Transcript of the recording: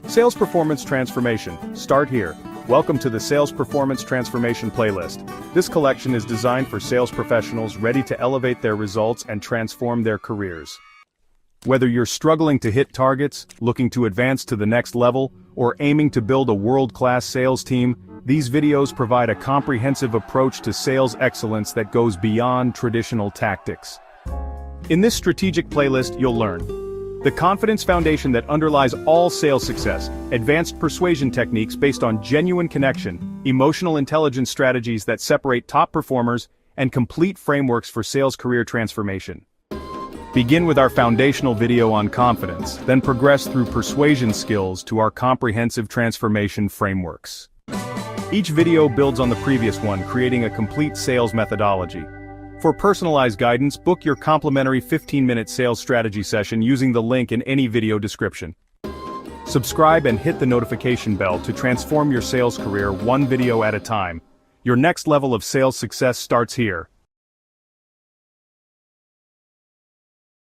Sales Performance Transformation. Start here. Welcome to the Sales Performance Transformation playlist. This collection is designed for sales professionals ready to elevate their results and transform their careers. Whether you're struggling to hit targets, looking to advance to the next level, or aiming to build a world-class sales team, these videos provide a comprehensive approach to sales excellence that goes beyond traditional tactics. In this strategic playlist, you'll learn the confidence foundation that underlies all sales success, advanced persuasion techniques based on genuine connection, emotional intelligence strategies that separate top performers, and complete frameworks for sales career transformation. Begin with our foundational video on confidence, then progress through persuasion skills to our comprehensive transformation frameworks. Each video builds on the previous one, creating a complete sales methodology. For personalized guidance, book your complimentary 15-minute sales strategy session using the link in any video description. Subscribe and hit the notification bell to transform your sales career one video at a time. Your next level of sales success starts here.